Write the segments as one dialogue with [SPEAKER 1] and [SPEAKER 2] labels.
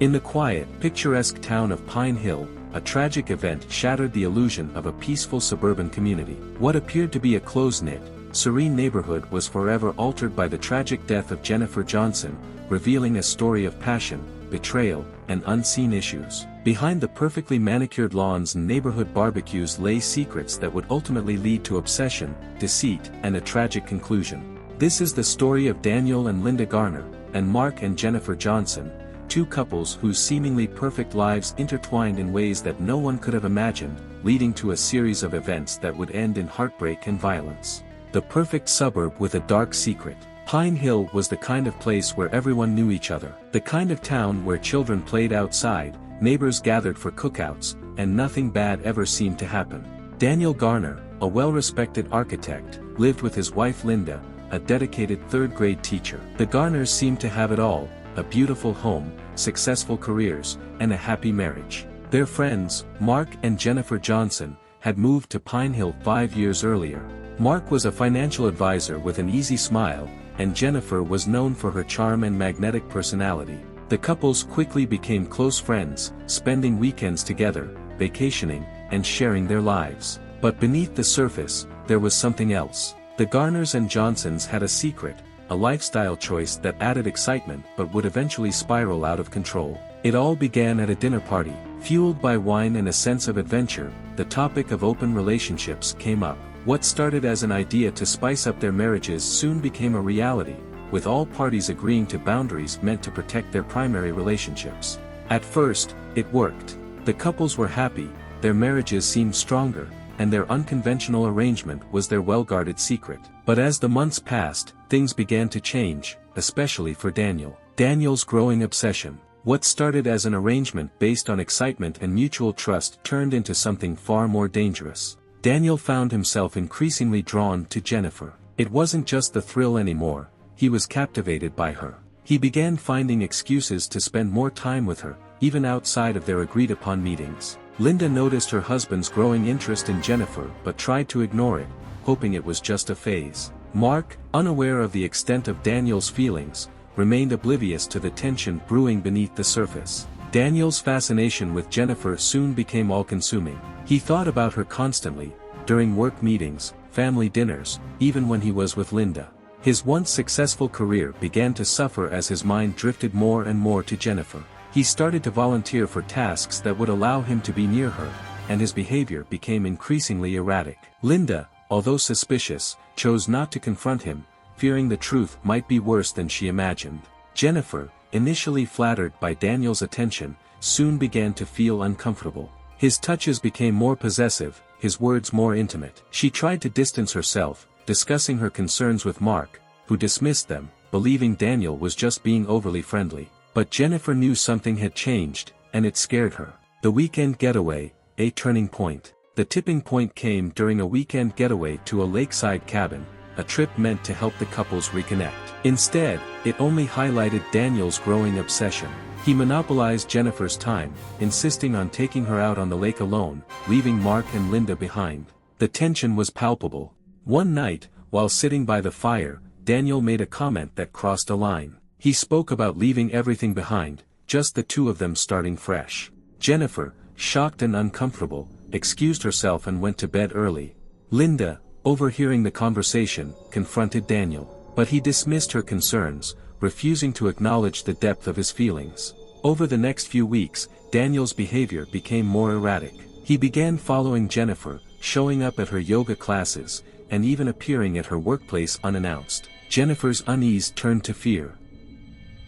[SPEAKER 1] In the quiet, picturesque town of Pine Hill, a tragic event shattered the illusion of a peaceful suburban community. What appeared to be a close-knit, serene neighborhood was forever altered by the tragic death of Jennifer Johnson, revealing a story of passion, betrayal, and unseen issues. Behind the perfectly manicured lawns and neighborhood barbecues lay secrets that would ultimately lead to obsession, deceit, and a tragic conclusion. This is the story of Daniel and Linda Garner, and Mark and Jennifer Johnson, two couples whose seemingly perfect lives intertwined in ways that no one could have imagined, leading to a series of events that would end in heartbreak and violence. The perfect suburb with a dark secret. Pine Hill was the kind of place where everyone knew each other. The kind of town where children played outside, neighbors gathered for cookouts, and nothing bad ever seemed to happen. Daniel Garner, a well-respected architect, lived with his wife Linda, a dedicated third-grade teacher. The Garners seemed to have it all: a beautiful home, successful careers, and a happy marriage. Their friends, Mark and Jennifer Johnson, had moved to Pine Hill 5 years earlier. Mark was a financial advisor with an easy smile, and Jennifer was known for her charm and magnetic personality. The couples quickly became close friends, spending weekends together, vacationing, and sharing their lives. But beneath the surface, there was something else. The Garners and Johnsons had a secret, a lifestyle choice that added excitement but would eventually spiral out of control. It all began at a dinner party. Fueled by wine and a sense of adventure, the topic of open relationships came up. What started as an idea to spice up their marriages soon became a reality, with all parties agreeing to boundaries meant to protect their primary relationships. At first, it worked. The couples were happy, their marriages seemed stronger, and their unconventional arrangement was their well-guarded secret. But as the months passed, things began to change, especially for Daniel. Daniel's growing obsession. What started as an arrangement based on excitement and mutual trust turned into something far more dangerous. Daniel found himself increasingly drawn to Jennifer. It wasn't just the thrill anymore, he was captivated by her. He began finding excuses to spend more time with her, even outside of their agreed-upon meetings. Linda noticed her husband's growing interest in Jennifer but tried to ignore it, hoping it was just a phase. Mark, unaware of the extent of Daniel's feelings, remained oblivious to the tension brewing beneath the surface. Daniel's fascination with Jennifer soon became all-consuming. He thought about her constantly, during work meetings, family dinners, even when he was with Linda. His once successful career began to suffer as his mind drifted more and more to Jennifer. He started to volunteer for tasks that would allow him to be near her, and his behavior became increasingly erratic. Linda, although suspicious, chose not to confront him, fearing the truth might be worse than she imagined. Jennifer, initially flattered by Daniel's attention, soon began to feel uncomfortable. His touches became more possessive, his words more intimate. She tried to distance herself, discussing her concerns with Mark, who dismissed them, believing Daniel was just being overly friendly. But Jennifer knew something had changed, and it scared her. The weekend getaway, a turning point. The tipping point came during a weekend getaway to a lakeside cabin, a trip meant to help the couples reconnect. Instead, it only highlighted Daniel's growing obsession. He monopolized Jennifer's time, insisting on taking her out on the lake alone, leaving Mark and Linda behind. The tension was palpable. One night, while sitting by the fire, Daniel made a comment that crossed a line. He spoke about leaving everything behind, just the two of them starting fresh. Jennifer, shocked and uncomfortable, excused herself and went to bed early. Linda, overhearing the conversation, confronted Daniel. But he dismissed her concerns, refusing to acknowledge the depth of his feelings. Over the next few weeks, Daniel's behavior became more erratic. He began following Jennifer, showing up at her yoga classes, and even appearing at her workplace unannounced. Jennifer's unease turned to fear.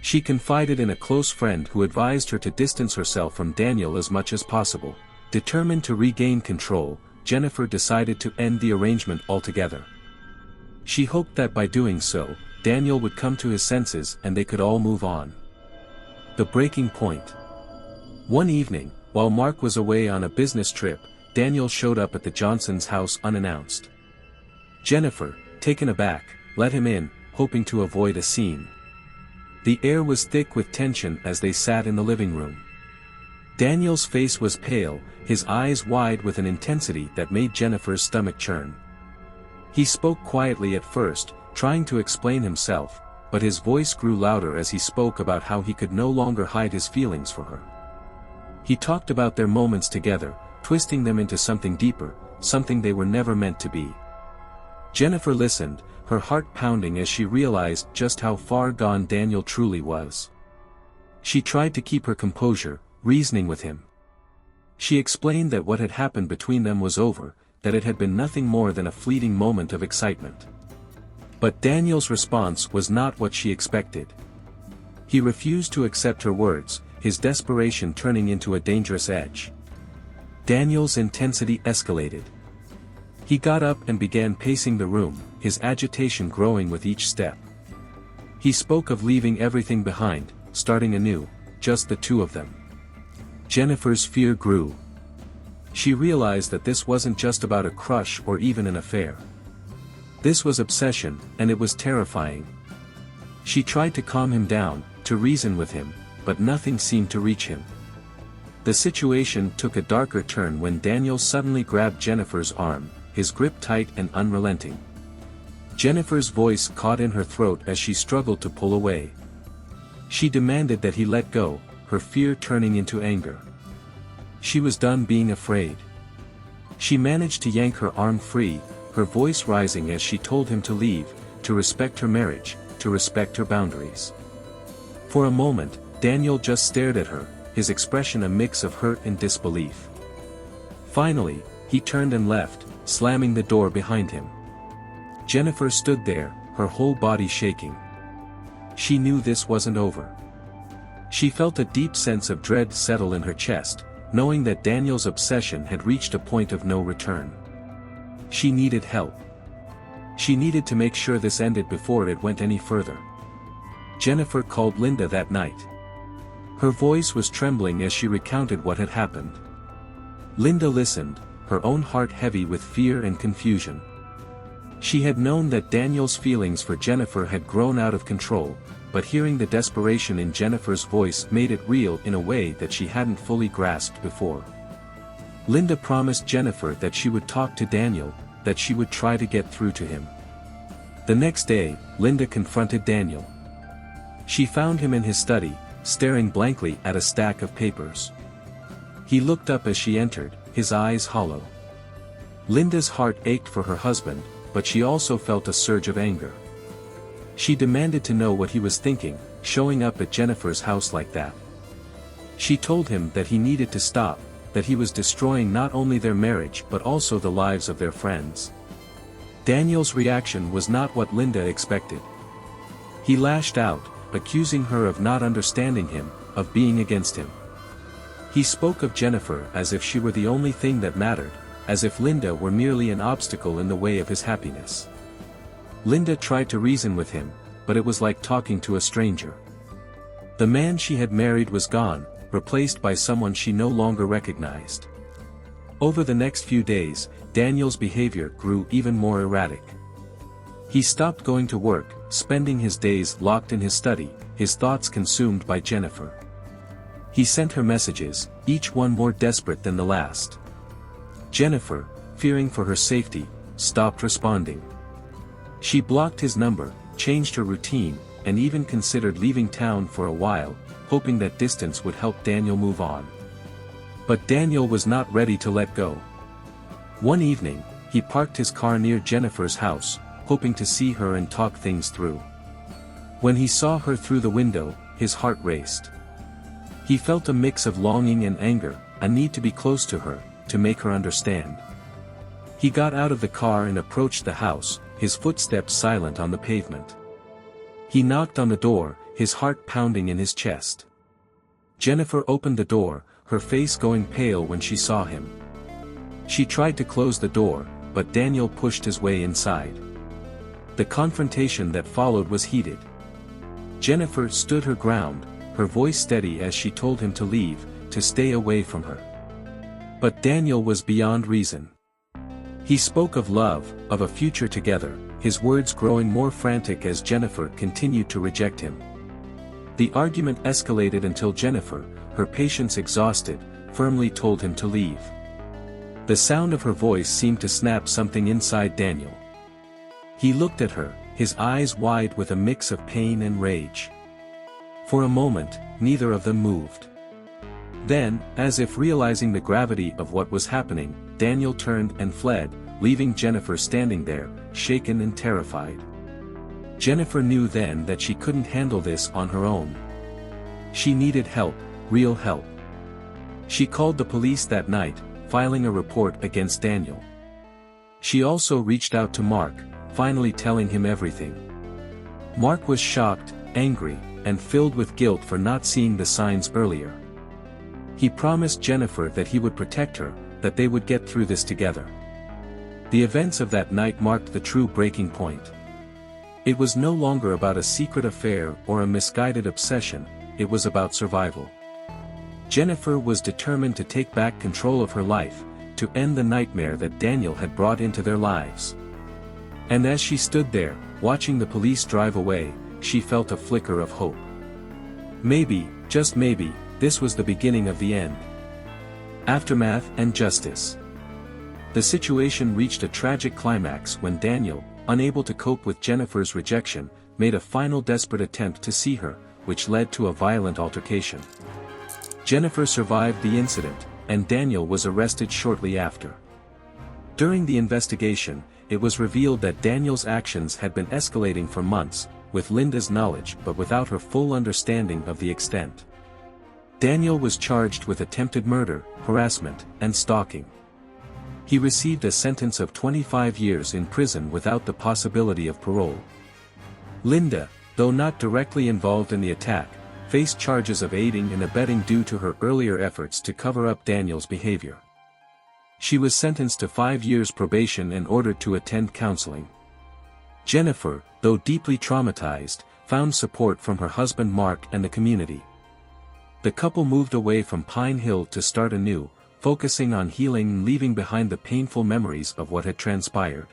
[SPEAKER 1] She confided in a close friend who advised her to distance herself from Daniel as much as possible. Determined to regain control, Jennifer decided to end the arrangement altogether. She hoped that by doing so, Daniel would come to his senses and they could all move on. The breaking point. One evening, while Mark was away on a business trip, Daniel showed up at the Johnsons' house unannounced. Jennifer, taken aback, let him in, hoping to avoid a scene. The air was thick with tension as they sat in the living room. Daniel's face was pale, his eyes wide with an intensity that made Jennifer's stomach churn. He spoke quietly at first, trying to explain himself, but his voice grew louder as he spoke about how he could no longer hide his feelings for her. He talked about their moments together, twisting them into something deeper, something they were never meant to be. Jennifer listened, her heart pounding as she realized just how far gone Daniel truly was. She tried to keep her composure, reasoning with him. She explained that what had happened between them was over, that it had been nothing more than a fleeting moment of excitement. But Daniel's response was not what she expected. He refused to accept her words, his desperation turning into a dangerous edge. Daniel's intensity escalated. He got up and began pacing the room, his agitation growing with each step. He spoke of leaving everything behind, starting anew, just the two of them. Jennifer's fear grew. She realized that this wasn't just about a crush or even an affair. This was obsession, and it was terrifying. She tried to calm him down, to reason with him, but nothing seemed to reach him. The situation took a darker turn when Daniel suddenly grabbed Jennifer's arm, his grip tight and unrelenting. Jennifer's voice caught in her throat as she struggled to pull away. She demanded that he let go, her fear turning into anger. She was done being afraid. She managed to yank her arm free, her voice rising as she told him to leave, to respect her marriage, to respect her boundaries. For a moment, Daniel just stared at her, his expression a mix of hurt and disbelief. Finally, he turned and left, slamming the door behind him. Jennifer stood there, her whole body shaking. She knew this wasn't over. She felt a deep sense of dread settle in her chest, knowing that Daniel's obsession had reached a point of no return. She needed help. She needed to make sure this ended before it went any further. Jennifer called Linda that night. Her voice was trembling as she recounted what had happened. Linda listened, her own heart heavy with fear and confusion. She had known that Daniel's feelings for Jennifer had grown out of control, but hearing the desperation in Jennifer's voice made it real in a way that she hadn't fully grasped before. Linda promised Jennifer that she would talk to Daniel, that she would try to get through to him. The next day, Linda confronted Daniel. She found him in his study, staring blankly at a stack of papers. He looked up as she entered, his eyes hollow. Linda's heart ached for her husband, but she also felt a surge of anger. She demanded to know what he was thinking, showing up at Jennifer's house like that. She told him that he needed to stop, that he was destroying not only their marriage but also the lives of their friends. Daniel's reaction was not what Linda expected. He lashed out, accusing her of not understanding him, of being against him. He spoke of Jennifer as if she were the only thing that mattered, as if Linda were merely an obstacle in the way of his happiness. Linda tried to reason with him, but it was like talking to a stranger. The man she had married was gone, replaced by someone she no longer recognized. Over the next few days, Daniel's behavior grew even more erratic. He stopped going to work, spending his days locked in his study, his thoughts consumed by Jennifer. He sent her messages, each one more desperate than the last. Jennifer, fearing for her safety, stopped responding. She blocked his number, changed her routine, and even considered leaving town for a while, hoping that distance would help Daniel move on. But Daniel was not ready to let go. One evening, he parked his car near Jennifer's house, hoping to see her and talk things through. When he saw her through the window, his heart raced. He felt a mix of longing and anger, a need to be close to her, to make her understand. He got out of the car and approached the house, his footsteps silent on the pavement. He knocked on the door, his heart pounding in his chest. Jennifer opened the door, her face going pale when she saw him. She tried to close the door, but Daniel pushed his way inside. The confrontation that followed was heated. Jennifer stood her ground, her voice steady as she told him to leave, to stay away from her. But Daniel was beyond reason. He spoke of love, of a future together, his words growing more frantic as Jennifer continued to reject him. The argument escalated until Jennifer, her patience exhausted, firmly told him to leave. The sound of her voice seemed to snap something inside Daniel. He looked at her, his eyes wide with a mix of pain and rage. For a moment, neither of them moved. Then, as if realizing the gravity of what was happening, Daniel turned and fled, leaving Jennifer standing there, shaken and terrified. Jennifer knew then that she couldn't handle this on her own. She needed help, real help. She called the police that night, filing a report against Daniel. She also reached out to Mark, finally telling him everything. Mark was shocked, angry, and filled with guilt for not seeing the signs earlier. He promised Jennifer that he would protect her, that they would get through this together. The events of that night marked the true breaking point. It was no longer about a secret affair or a misguided obsession, it was about survival. Jennifer was determined to take back control of her life, to end the nightmare that Daniel had brought into their lives. And as she stood there, watching the police drive away, she felt a flicker of hope. Maybe, just maybe, this was the beginning of the end. Aftermath and justice. The situation reached a tragic climax when Daniel, unable to cope with Jennifer's rejection, made a final desperate attempt to see her, which led to a violent altercation. Jennifer survived the incident, and Daniel was arrested shortly after. During the investigation, it was revealed that Daniel's actions had been escalating for months, with Linda's knowledge but without her full understanding of the extent. Daniel was charged with attempted murder, harassment, and stalking. He received a sentence of 25 years in prison without the possibility of parole. Linda, though not directly involved in the attack, faced charges of aiding and abetting due to her earlier efforts to cover up Daniel's behavior. She was sentenced to 5 years probation and ordered to attend counseling. Jennifer, though deeply traumatized, found support from her husband Mark and the community. The couple moved away from Pine Hill to start anew, focusing on healing and leaving behind the painful memories of what had transpired.